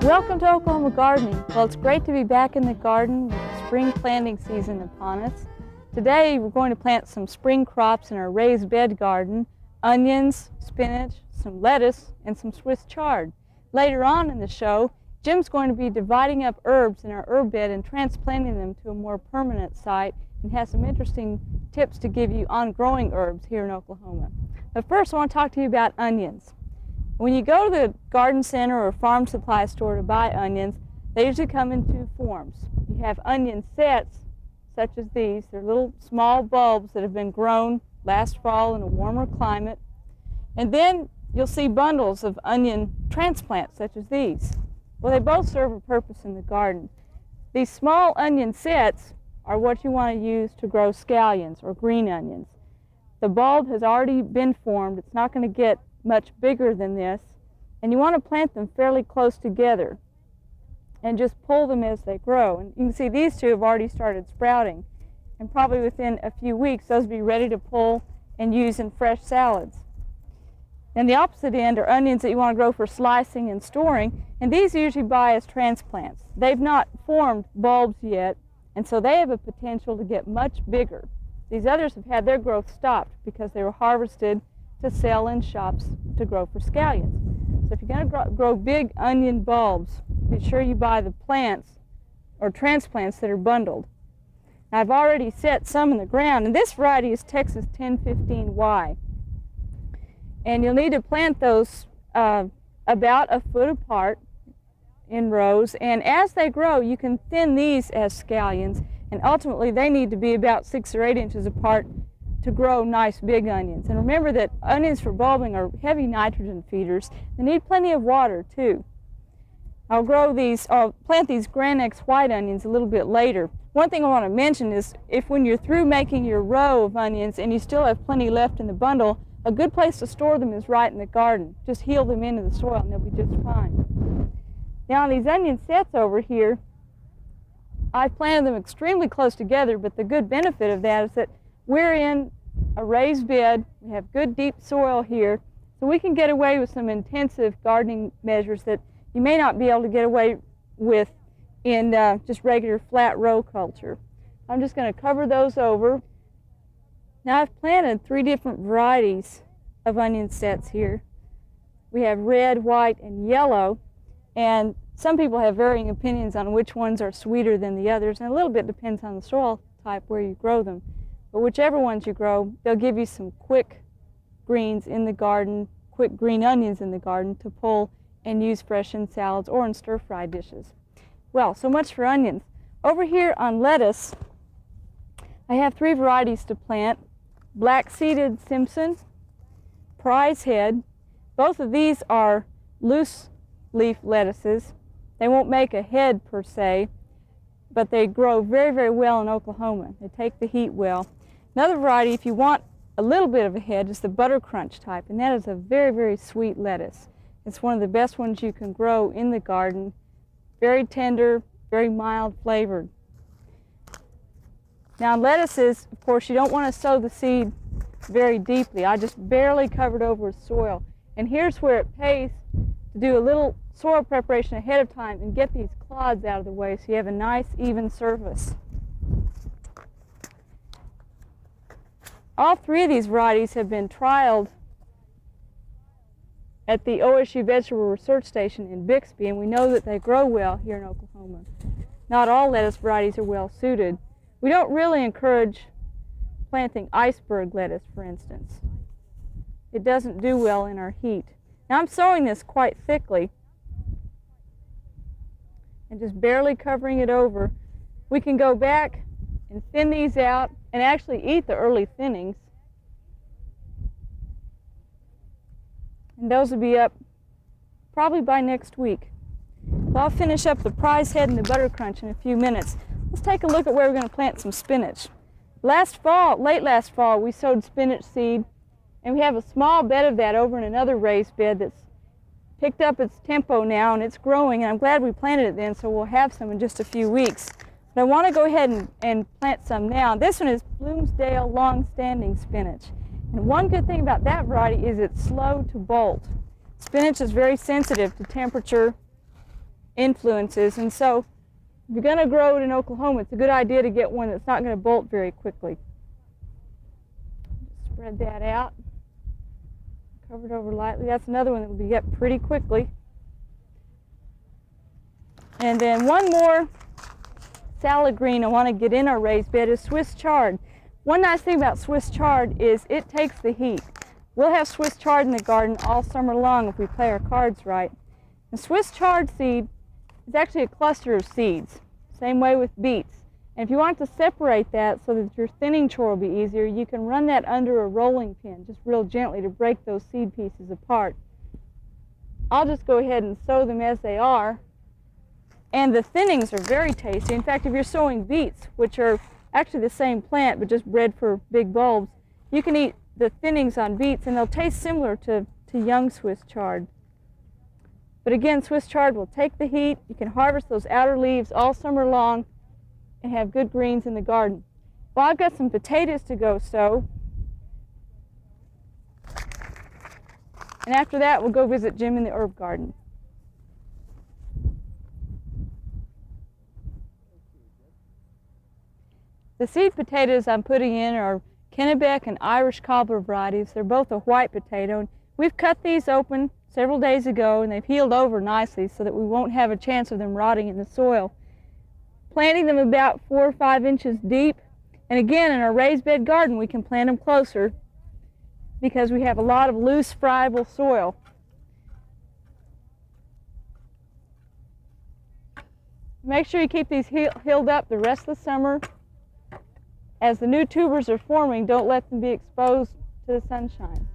Welcome to Oklahoma Gardening. Well, it's great to be back in the garden with the spring planting season upon us. Today we're going to plant some spring crops in our raised bed garden: onions, spinach, some lettuce, and some Swiss chard. Later on in the show, Jim's going to be dividing up herbs in our herb bed and transplanting them to a more permanent site, and has some interesting tips to give you on growing herbs here in Oklahoma. But first I want to talk to you about onions. When you go to the garden center or farm supply store to buy onions, they usually come in two forms. You have onion sets, such as these. They're little small bulbs that have been grown last fall in a warmer climate. And then you'll see bundles of onion transplants, such as these. Well, they both serve a purpose in the garden. These small onion sets are what you want to use to grow scallions or green onions. The bulb has already been formed. It's not going to get much bigger than this, and you want to plant them fairly close together and just pull them as they grow. And you can see these two have already started sprouting, and probably within a few weeks those will be ready to pull and use in fresh salads. And the opposite end are onions that you want to grow for slicing and storing, and these you usually buy as transplants. They've not formed bulbs yet, and so they have a potential to get much bigger. These others have had their growth stopped because they were harvested to sell in shops to grow for scallions. So if you're going to grow big onion bulbs, be sure you buy the plants or transplants that are bundled. Now, I've already set some in the ground, and this variety is Texas 1015Y. And you'll need to plant those about a foot apart in rows, and as they grow you can thin these as scallions, and ultimately they need to be about 6 or 8 inches apart to grow nice big onions. And remember that onions for bulbing are heavy nitrogen feeders. They need plenty of water too. I'll plant these Grand X white onions a little bit later. One thing I want to mention is if when you're through making your row of onions and you still have plenty left in the bundle, a good place to store them is right in the garden. Just heel them into the soil and they'll be just fine. Now on these onion sets over here, I've planted them extremely close together, but the good benefit of that is that we're in a raised bed. We have good deep soil here, so we can get away with some intensive gardening measures that you may not be able to get away with in just regular flat row culture. I'm just going to cover those over. Now I've planted 3 different varieties of onion sets here. We have red, white, and yellow, and some people have varying opinions on which ones are sweeter than the others, and a little bit depends on the soil type where you grow them. But whichever ones you grow, they'll give you some quick greens in the garden, quick green onions in the garden to pull and use fresh in salads or in stir-fry dishes. Well, so much for onions. Over here on lettuce, I have 3 varieties to plant: black-seeded Simpson, prize head. Both of these are loose leaf lettuces. They won't make a head per se, but they grow very, very well in Oklahoma. They take the heat well. Another variety, if you want a little bit of a head, is the butter crunch type, and that is a very, very sweet lettuce. It's one of the best ones you can grow in the garden. Very tender, very mild flavored. Now lettuces, of course, you don't want to sow the seed very deeply. I just barely covered over with soil. And here's where it pays to do a little soil preparation ahead of time and get these clods out of the way so you have a nice even surface. All 3 of these varieties have been trialed at the OSU Vegetable Research Station in Bixby, and we know that they grow well here in Oklahoma. Not all lettuce varieties are well suited. We don't really encourage planting iceberg lettuce, for instance. It doesn't do well in our heat. Now I'm sowing this quite thickly and just barely covering it over. We can go back and thin these out and actually eat the early thinnings. And those will be up probably by next week. So I'll finish up the prize head and the butter crunch in a few minutes. Let's take a look at where we're going to plant some spinach. Late last fall, we sowed spinach seed, and we have a small bed of that over in another raised bed that's picked up its tempo now, and it's growing, and I'm glad we planted it then, so we'll have some in just a few weeks. But I want to go ahead and plant some now. This one is Bloomsdale long-standing spinach. And one good thing about that variety is it's slow to bolt. Spinach is very sensitive to temperature influences. And so if you're going to grow it in Oklahoma, it's a good idea to get one that's not going to bolt very quickly. Spread that out. Cover it over lightly. That's another one that will be up pretty quickly. And then one more salad green I want to get in our raised bed is Swiss chard. One nice thing about Swiss chard is it takes the heat. We'll have Swiss chard in the garden all summer long if we play our cards right. The Swiss chard seed is actually a cluster of seeds, same way with beets. And if you want to separate that so that your thinning chore will be easier, you can run that under a rolling pin, just real gently to break those seed pieces apart. I'll just go ahead and sow them as they are. And the thinnings are very tasty. In fact, if you're sowing beets, which are actually the same plant but just bred for big bulbs, you can eat the thinnings on beets and they'll taste similar to young Swiss chard. But again, Swiss chard will take the heat. You can harvest those outer leaves all summer long and have good greens in the garden. Well, I've got some potatoes to go sow. And after that, we'll go visit Jim in the herb garden. The seed potatoes I'm putting in are Kennebec and Irish cobbler varieties. They're both a white potato. We've cut these open several days ago and they've healed over nicely so that we won't have a chance of them rotting in the soil. Planting them about 4 or 5 inches deep. And again, in our raised bed garden, we can plant them closer because we have a lot of loose, friable soil. Make sure you keep these healed up the rest of the summer. As the new tubers are forming, don't let them be exposed to the sunshine.